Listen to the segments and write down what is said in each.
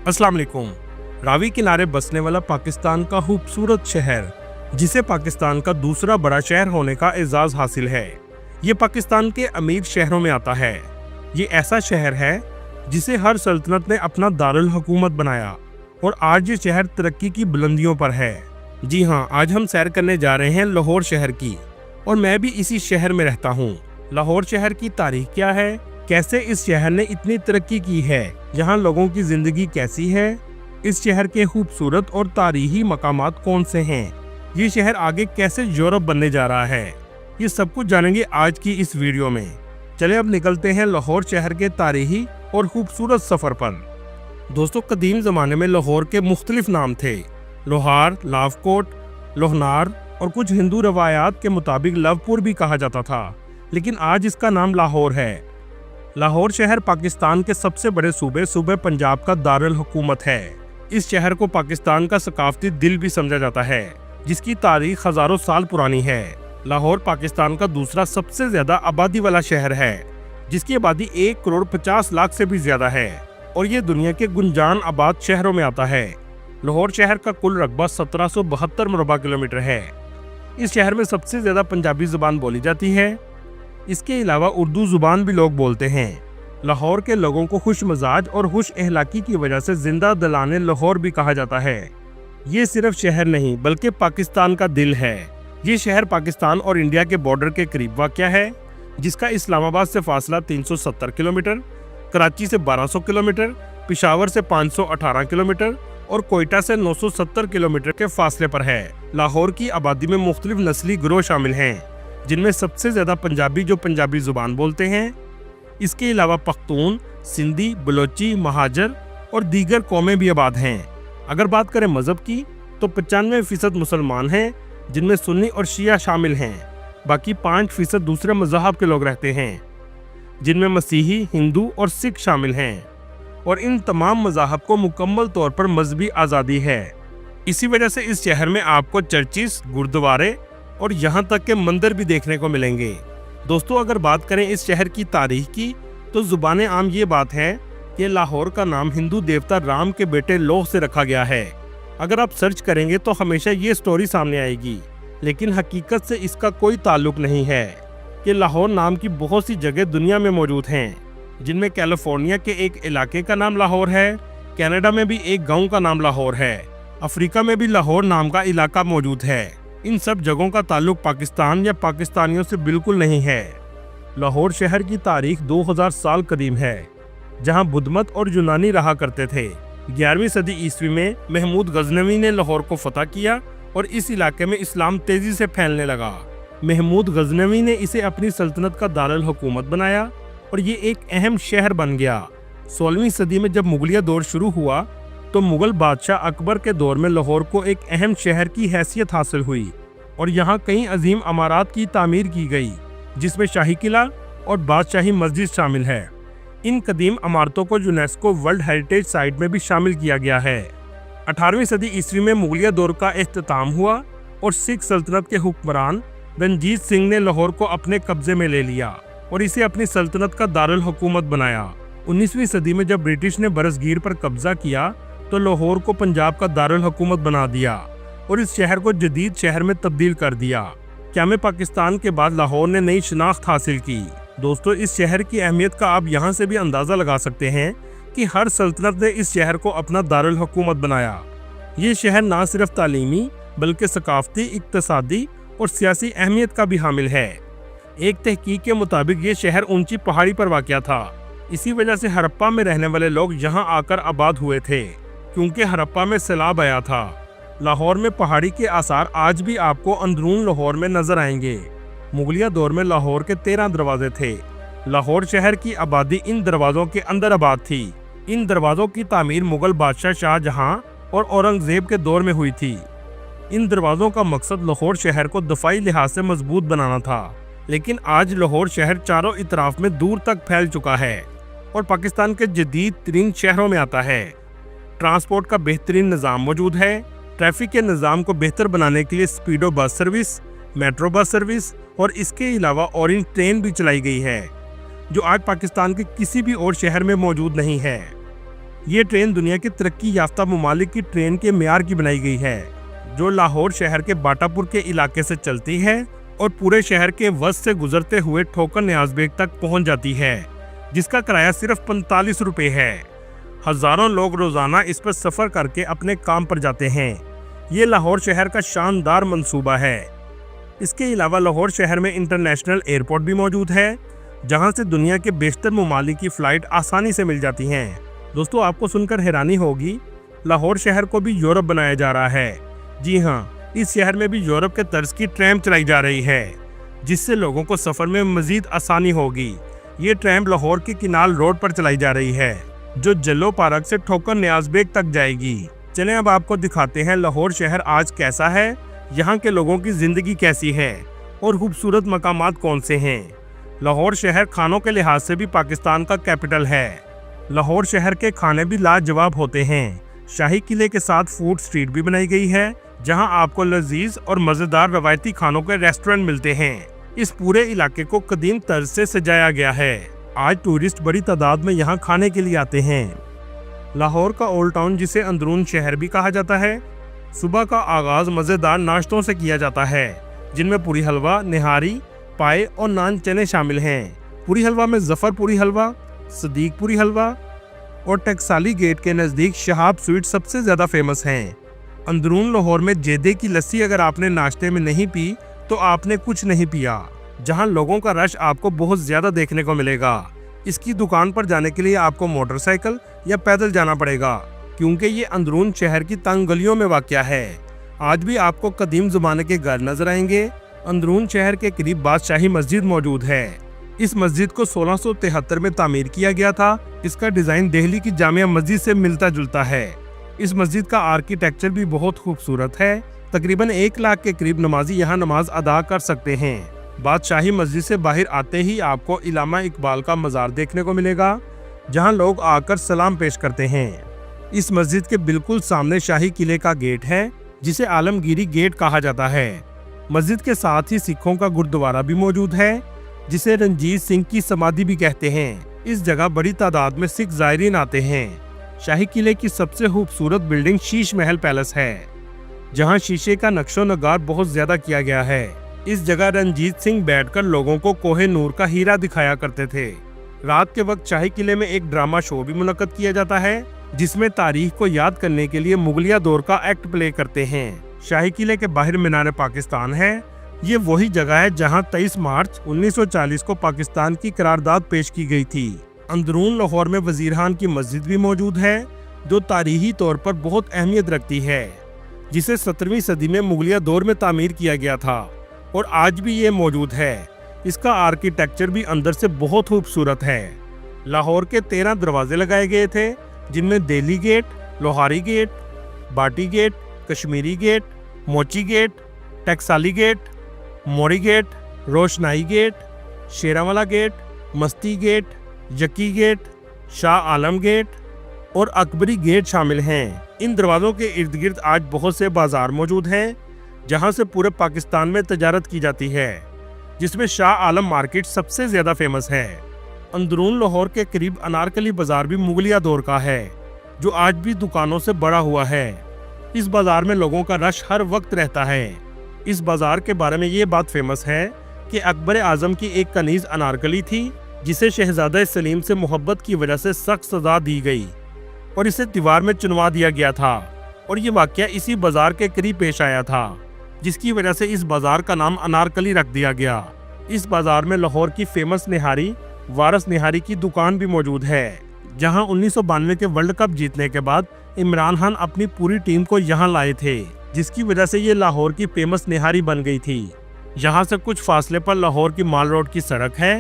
अस्सलाम वालेकुम। रावी किनारे बसने वाला पाकिस्तान का खूबसूरत शहर, जिसे पाकिस्तान का दूसरा बड़ा शहर होने का एजाज हासिल है, ये पाकिस्तान के अमीर शहरों में आता है। ये ऐसा शहर है जिसे हर सल्तनत ने अपना दारुल हुकूमत बनाया और आज ये शहर तरक्की की बुलंदियों पर है। जी हाँ, आज हम सैर करने जा रहे हैं लाहौर शहर की, और मैं भी इसी शहर में रहता हूँ। लाहौर शहर की तारीख क्या है, कैसे इस शहर ने इतनी तरक्की की है, यहाँ लोगों की जिंदगी कैसी है, इस शहर के खूबसूरत और तारीखी मकामात कौन से हैं, ये शहर आगे कैसे यूरोप बनने जा रहा है, ये सब कुछ जानेंगे आज की इस वीडियो में। चले अब निकलते हैं लाहौर शहर के तारीखी और खूबसूरत सफर पर। दोस्तों, कदीम जमाने में लाहौर के मुख्तलिफ नाम थे। लोहार, लावकोट, लोहनार और कुछ हिंदू रवायात के मुताबिक लवपुर भी कहा जाता था, लेकिन आज इसका नाम लाहौर है। लाहौर शहर पाकिस्तान के सबसे बड़े सूबे पंजाब का दारुल हुकूमत है। इस शहर को पाकिस्तान का सकाफती दिल भी समझा जाता है, जिसकी तारीख हजारों साल पुरानी है। लाहौर पाकिस्तान का दूसरा सबसे ज्यादा आबादी वाला शहर है, जिसकी आबादी 1,50,00,000 से भी ज्यादा है, और ये दुनिया के गुंजान आबाद शहरों में आता है। लाहौर शहर का कुल रकबा 1772 मुरबा किलोमीटर है। इस शहर में सबसे ज्यादा पंजाबी जुबान बोली जाती है। इसके अलावा उर्दू जुबान भी लोग बोलते हैं। लाहौर के लोगों को खुश मजाज और खुश अहलाकी की वजह से जिंदा दिलाने लाहौर भी कहा जाता है। ये सिर्फ शहर नहीं बल्कि पाकिस्तान का दिल है। ये शहर पाकिस्तान और इंडिया के बॉर्डर के करीब वाक़या है, जिसका इस्लामाबाद से फासला 370 किलोमीटर, कराची से 1200 किलोमीटर, पिशावर से 518 किलोमीटर और कोयटा से 970 किलोमीटर के फासले पर है। लाहौर की आबादी में मुख्तलिफ नस्ली गिरोह शामिल हैं, जिनमें सबसे ज्यादा पंजाबी जो पंजाबी जुबान बोलते हैं। इसके अलावा पख्तून, सिंधी, बलोची, महाजर और दीगर कौमें भी आबाद हैं। अगर बात करें मजहब की तो 95% मुसलमान हैं, जिनमें सुन्नी और शिया शामिल हैं। बाकी 5% दूसरे मज़हब के लोग रहते हैं, जिनमें मसीही, हिंदू और सिख शामिल हैं, और इन तमाम मज़हब को मुकम्मल तौर पर मजहबी आज़ादी है। इसी वजह से इस शहर में आपको चर्चिस, गुरुद्वारे और यहाँ तक के मंदिर भी देखने को मिलेंगे। दोस्तों, अगर बात करें इस शहर की तारीख की तो जुबान आम ये बात है कि लाहौर का नाम हिंदू देवता राम के बेटे लोह से रखा गया है। अगर आप सर्च करेंगे तो हमेशा ये स्टोरी सामने आएगी, लेकिन हकीकत से इसका कोई ताल्लुक नहीं है कि लाहौर नाम की बहुत सी जगह दुनिया में मौजूद हैं, जिनमें कैलिफोर्निया के एक इलाके का नाम लाहौर है, कनाडा में भी एक गाँव का नाम लाहौर है, अफ्रीका में भी लाहौर नाम का इलाका मौजूद है। इन सब जगहों का ताल्लुक पाकिस्तान या पाकिस्तानियों से बिल्कुल नहीं है। लाहौर शहर की तारीख 2000 साल कदीम है, जहां बुद्ध मत और यूनानी रहा करते थे। 11वीं सदी ईस्वी में महमूद गजनवी ने लाहौर को फतह किया और इस इलाके में इस्लाम तेजी से फैलने लगा। महमूद गजनवी ने इसे अपनी सल्तनत का दारुल हुकूमत बनाया और ये एक अहम शहर बन गया। 16वीं सदी में जब मुगलिया दौर शुरू हुआ तो मुगल बादशाह अकबर के दौर में लाहौर को एक अहम शहर की हैसियत हासिल हुई और यहाँ कई अजीम अमारात की तामीर की गई, जिसमें शाही किला और बादशाही मस्जिद शामिल है। इन कदीम इमारतों को यूनेस्को वर्ल्ड हेरिटेज साइट में भी शामिल किया गया है। 18वीं सदी ईस्वी में मुगलिया दौर का इख्तिताम हुआ और सिख सल्तनत के हुक्मरान रंजीत सिंह ने लाहौर को अपने कब्जे में ले लिया और इसे अपनी सल्तनत का दारुल हुकूमत बनाया। 19वीं सदी में जब ब्रिटिश ने बरसगीर पर कब्जा किया तो लाहौर को पंजाब का दारुल हुकूमत बना दिया और इस शहर को जदीद शहर में तब्दील कर दिया। क़याम पाकिस्तान के बाद लाहौर ने नई शनाख्त हासिल की। दोस्तों, इस शहर की अहमियत का आप यहाँ से भी अंदाज़ा लगा सकते हैं कि हर सल्तनत ने इस शहर को अपना दारुल हुकूमत बनाया। ये शहर ना सिर्फ तालीमी बल्कि सकाफती, इक्तसादी और सियासी अहमियत का भी हामिल है। एक तहकीक के मुताबिक ये शहर ऊंची पहाड़ी पर वाक़या था। इसी वजह से हड़प्पा में रहने वाले लोग यहाँ आकर आबाद हुए थे, क्योंकि हड़प्पा में सैलाब आया था। लाहौर में पहाड़ी के आसार आज भी आपको अंदरून लाहौर में नजर आएंगे। मुगलिया दौर में लाहौर के 13 दरवाजे थे। लाहौर शहर की आबादी इन दरवाजों के अंदर आबाद थी। इन दरवाजों की तामीर मुगल बादशाह शाहजहां और औरंगजेब के दौर में हुई थी। इन दरवाजों का मकसद लाहौर शहर को दफाई लिहाज से मजबूत बनाना था, लेकिन आज लाहौर शहर चारों इतराफ में दूर तक फैल चुका है और पाकिस्तान के जदीद तरीन शहरों में आता है। ट्रांसपोर्ट का बेहतरीन निज़ाम मौजूद है। ट्रैफिक के निज़ाम को बेहतर बनाने के लिए स्पीडो bus service, metro bus service और इसके अलावा ऑरेंज ट्रेन भी चलाई गई है, जो आज पाकिस्तान के किसी भी और शहर में मौजूद नहीं है। ये ट्रेन दुनिया के तरक्की याफ्ता ममालिक की ट्रेन के मेयार की बनाई गई है, जो लाहौर शहर के बाटापुर के इलाके से चलती है और पूरे शहर के वस्त से गुजरते हुए ठोकर न्याज बेग तक पहुंच जाती है, जिसका किराया सिर्फ 45 रुपए है। हजारों लोग रोजाना इस पर सफर करके अपने काम पर जाते हैं। ये लाहौर शहर का शानदार मंसूबा है। इसके अलावा लाहौर शहर में इंटरनेशनल एयरपोर्ट भी मौजूद है, जहां से दुनिया के बेशतर ममालिक की फ्लाइट आसानी से मिल जाती हैं। दोस्तों, आपको सुनकर हैरानी होगी, लाहौर शहर को भी यूरोप बनाया जा रहा है। जी हाँ, इस शहर में भी यूरोप के तर्ज की ट्रैम चलाई जा रही है, जिससे लोगों को सफर में मजीद आसानी होगी। ये ट्रैम लाहौर के किनाल रोड पर चलाई जा रही है, जो जल्लो पार्क से ठोकर न्याज बेग तक जाएगी। चलें अब आपको दिखाते हैं लाहौर शहर आज कैसा है, यहाँ के लोगों की जिंदगी कैसी है और खूबसूरत मकामात कौन से हैं। लाहौर शहर खानों के लिहाज से भी पाकिस्तान का कैपिटल है। लाहौर शहर के खाने भी लाजवाब होते हैं। शाही किले के साथ फूड स्ट्रीट भी बनाई गई है, जहां आपको लजीज और मजेदार रवायती खानों के रेस्टोरेंट मिलते हैं। इस पूरे इलाके को कदीम तर्ज से सजाया गया है। आज टूरिस्ट बड़ी तादाद में यहां खाने के लिए आते हैं। लाहौर का ओल्ड टाउन, जिसे अंदरून शहर भी कहा जाता है, सुबह का आगाज मजेदार नाश्तों से किया जाता है, जिनमें पूरी हलवा, निहारी, पाए और नान चने शामिल हैं। पूरी हलवा में जफरपुरी हलवा, सदीकपुरी हलवा और टकसाली गेट के नज़दीक शहाब स्वीट सबसे ज़्यादा फेमस हैं। अंदरून लाहौर में जेदे की लस्सी अगर आपने नाश्ते में नहीं पी तो आपने कुछ नहीं पिया। जहां लोगों का रश आपको बहुत ज़्यादा देखने को मिलेगा। इसकी दुकान पर जाने के लिए आपको मोटरसाइकिल या पैदल जाना पड़ेगा, क्योंकि ये अंदरून शहर की तंग गलियों में वाक़या है। आज भी आपको कदीम ज़माने के घर नजर आएंगे। अंदरून शहर के करीब बादशाही मस्जिद मौजूद है। इस मस्जिद को 1673 में तामीर किया गया था। इसका डिज़ाइन दिल्ली की जामिया मस्जिद से मिलता जुलता है। इस मस्जिद का आर्किटेक्चर भी बहुत खूबसूरत है। तकरीबन 1 लाख के करीब नमाजी यहाँ नमाज अदा कर सकते हैं। बादशाही मस्जिद से बाहर आते ही आपको इलामा इकबाल का मज़ार देखने को मिलेगा, जहाँ लोग आकर सलाम पेश करते हैं। इस मस्जिद के बिल्कुल सामने शाही किले का गेट है, जिसे आलमगीरी गेट कहा जाता है। मस्जिद के साथ ही सिखों का गुरुद्वारा भी मौजूद है, जिसे रंजीत सिंह की समाधि भी कहते हैं। इस जगह बड़ी तादाद में सिख ज़ायरीन आते हैं। शाही किले की सबसे खूबसूरत बिल्डिंग शीश महल पैलेस है, जहां शीशे का नक्शो नगार बहुत ज्यादा किया गया है। इस जगह रंजीत सिंह बैठकर लोगों को कोहे नूर का हीरा दिखाया करते थे। रात के वक्त शाही किले में एक ड्रामा शो भी मुनक्कद किया जाता है, जिसमें तारीख को याद करने के लिए मुगलिया दौर का एक्ट प्ले करते हैं। शाही किले के बाहर मीनार पाकिस्तान है। ये वही जगह है जहां 23 मार्च 1940 को पाकिस्तान की करारदाद पेश की गई थी। अंदरून लाहौर में वजीरहान की मस्जिद भी मौजूद है, जो तारीखी तौर पर बहुत अहमियत रखती है, जिसे 17वीं सदी में मुगलिया दौर में तामीर किया गया था और आज भी ये मौजूद है। इसका आर्किटेक्चर भी अंदर से बहुत खूबसूरत है। लाहौर के 13 दरवाजे लगाए गए थे, जिनमें दिल्ली गेट, लोहारी गेट, बाटी गेट, कश्मीरी गेट, मोची गेट, टकसाली गेट, मोरी गेट, रोशनाई गेट, शेरावाला गेट, मस्ती gate, यकी gate, Shah Alam gate और अकबरी गेट शामिल हैं। इन दरवाज़ों के इर्द गिर्द आज बहुत से बाजार मौजूद हैं, जहां से पूरे पाकिस्तान में तजारत की जाती है, जिसमें शाह आलम मार्केट सबसे ज़्यादा फेमस है। अंदरून लाहौर के करीब अनारकली बाजार भी मुगलिया दौर का है, जो आज भी दुकानों से बड़ा हुआ है। इस बाजार में लोगों का रश हर वक्त रहता है। इस बाजार के बारे में ये बात फेमस है कि अकबर आजम की एक कनीज अनारकली थी, जिसे शहजादा सलीम से मोहब्बत की वजह से सख्त सजा दी गई और इसे दीवार में चुनवा दिया गया था। और ये वाकया इसी बाजार के करीब पेश आया था, जिसकी वजह से इस बाजार का नाम अनारकली रख दिया गया। इस बाजार में लाहौर की फेमस निहारी वारस निहारी की दुकान भी मौजूद है, जहां 1992 के वर्ल्ड कप जीतने के बाद इमरान खान अपनी पूरी टीम को यहां लाए थे, जिसकी वजह से ये लाहौर की फेमस निहारी बन गई थी। यहाँ से कुछ फासले पर लाहौर की माल रोड की सड़क है,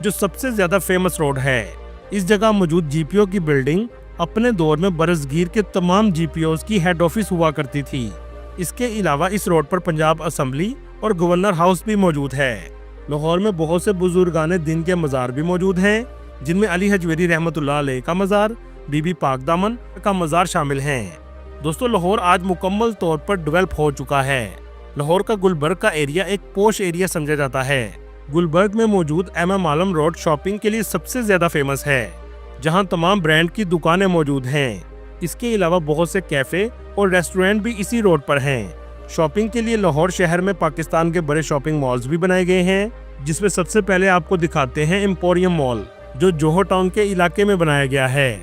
जो सबसे ज्यादा फेमस रोड है। इस जगह मौजूद जीपीओ की बिल्डिंग अपने दौर में बरसगीर के तमाम जीपीओज की हेड ऑफिस हुआ करती थी। इसके अलावा इस रोड पर पंजाब असेंबली और गवर्नर हाउस भी मौजूद है। लाहौर में बहुत से बुजुर्गाने दिन के मज़ार भी मौजूद हैं, जिनमें अली हजवेरी रहमतुल्लाह अलैह का मज़ार, बीबी पाक दामन का मज़ार शामिल हैं। दोस्तों, लाहौर आज मुकम्मल तौर पर डेवलप हो चुका है। लाहौर का गुलबर्ग का एरिया एक पोश एरिया समझा जाता है। गुलबर्ग में मौजूद MM आलम रोड शॉपिंग के लिए सबसे ज्यादा फेमस है। जहां तमाम ब्रांड की दुकानें मौजूद हैं। इसके अलावा बहुत से कैफे और रेस्टोरेंट भी इसी रोड पर हैं। शॉपिंग के लिए लाहौर शहर में पाकिस्तान के बड़े शॉपिंग मॉल्स भी बनाए गए हैं, जिसमें सबसे पहले आपको दिखाते हैं एम्पोरियम मॉल, जो जोहो टाउन के इलाके में बनाया गया है।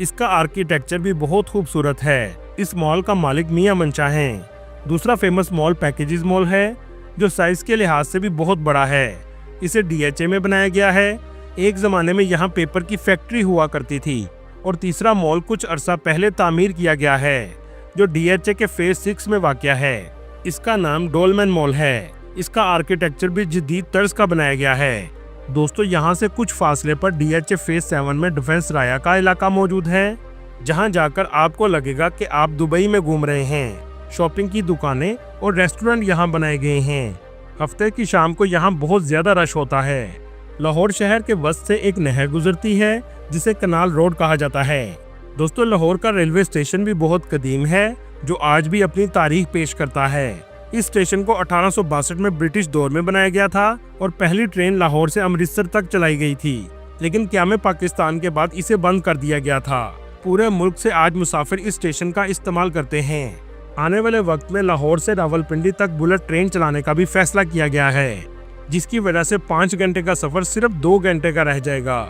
इसका आर्किटेक्चर भी बहुत खूबसूरत है। इस मॉल का मालिक मियां मंशा हैं। दूसरा फेमस मॉल पैकेजेस मॉल है, जो साइज के लिहाज से भी बहुत बड़ा है। इसे DHA में बनाया गया है। एक जमाने में यहाँ पेपर की फैक्ट्री हुआ करती थी। और तीसरा मॉल कुछ अरसा पहले तामीर किया गया है, जो DHA के फेज 6 में वाक़या है। इसका नाम डोलमैन मॉल है। इसका आर्किटेक्चर भी जदीद तर्ज का बनाया गया है। दोस्तों, यहाँ से कुछ फासले पर DHA फेज 7 में डिफेंस राया का इलाका मौजूद है, जहाँ जाकर आपको लगेगा कि आप दुबई में घूम रहे हैं। शॉपिंग की दुकानें और रेस्टोरेंट यहाँ बनाए गए हैं। हफ्ते की शाम को यहाँ बहुत ज्यादा रश होता है। लाहौर शहर के वस्त से एक नहर गुजरती है, जिसे कनाल रोड कहा जाता है। दोस्तों, लाहौर का रेलवे स्टेशन भी बहुत कदीम है, जो आज भी अपनी तारीख पेश करता है। इस स्टेशन को 1862 में ब्रिटिश दौर में बनाया गया था और पहली ट्रेन लाहौर से अमृतसर तक चलाई गई थी, लेकिन क़याम पाकिस्तान के बाद इसे बंद कर दिया गया था। पूरे मुल्क से आज मुसाफिर इस स्टेशन का इस्तेमाल करते हैं। आने वाले वक्त में लाहौर से रावलपिंडी तक बुलेट ट्रेन चलाने का भी फैसला किया गया है, जिसकी वजह से 5 घंटे का सफर सिर्फ 2 घंटे का रह जाएगा।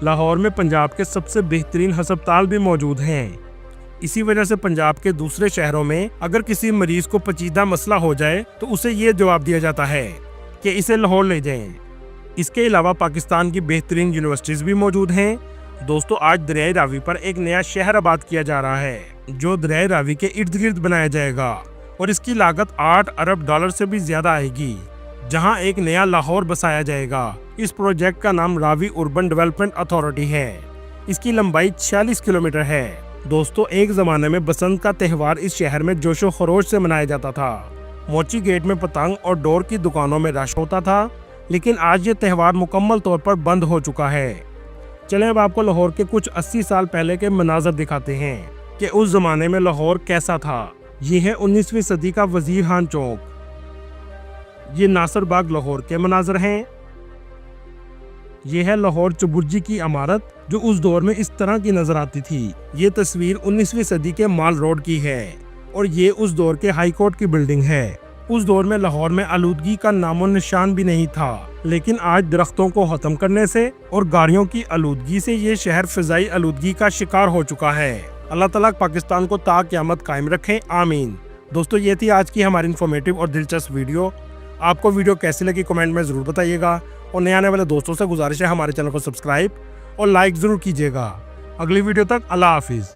लाहौर में पंजाब के सबसे बेहतरीन हस्पताल भी मौजूद हैं। इसी वजह से पंजाब के दूसरे शहरों में अगर किसी मरीज को पेचीदा मसला हो जाए तो उसे ये जवाब दिया जाता है कि इसे लाहौर ले जाएं। इसके अलावा पाकिस्तान की बेहतरीन यूनिवर्सिटीज भी मौजूद हैं। दोस्तों, आज दरियाई रावी पर एक नया शहर आबाद किया जा रहा है, जो दरियाई रावी के इर्द गिर्द बनाया जाएगा और इसकी लागत 8 अरब डॉलर से भी ज्यादा आएगी, जहां एक नया लाहौर बसाया जाएगा। इस प्रोजेक्ट का नाम रावी अर्बन डेवलपमेंट अथॉरिटी है। इसकी लंबाई 46 किलोमीटर है। दोस्तों, एक जमाने में बसंत का त्यौहार इस शहर में जोशो खरोश से मनाया जाता था। मोची गेट में पतंग और डोर की दुकानों में रश होता था, लेकिन आज ये त्यौहार मुकम्मल तौर पर बंद हो चुका है। चलें अब आपको लाहौर के कुछ 80 साल पहले के मनाजर दिखाते हैं कि उस जमाने में लाहौर कैसा था। ये है 19वीं सदी का वजीर खान चौक। ये नासिर बाग लाहौर के मनाजर हैं। ये है लाहौर चबुर्जी की इमारत, जो उस दौर में इस तरह की नजर आती थी। ये तस्वीर 19वीं सदी के माल रोड की है और ये उस दौर के हाई कोर्ट की बिल्डिंग है। उस दौर में लाहौर में आलूदगी का नामो निशान भी नहीं था, लेकिन आज दरख्तों को खत्म करने से और गाड़ियों की आलूदगी से ये शहर फिजाई आलूदगी का शिकार हो चुका है। अल्लाह ताला पाकिस्तान को ता क़यामत कायम रखे, आमीन। दोस्तों, ये थी आज की हमारी इन्फॉर्मेटिव और दिलचस्प वीडियो। आपको वीडियो कैसी लगी कमेंट में ज़रूर बताइएगा और नए आने वाले दोस्तों से गुजारिश है हमारे चैनल को सब्सक्राइब और लाइक ज़रूर कीजिएगा। अगली वीडियो तक अल्लाह हाफिज़।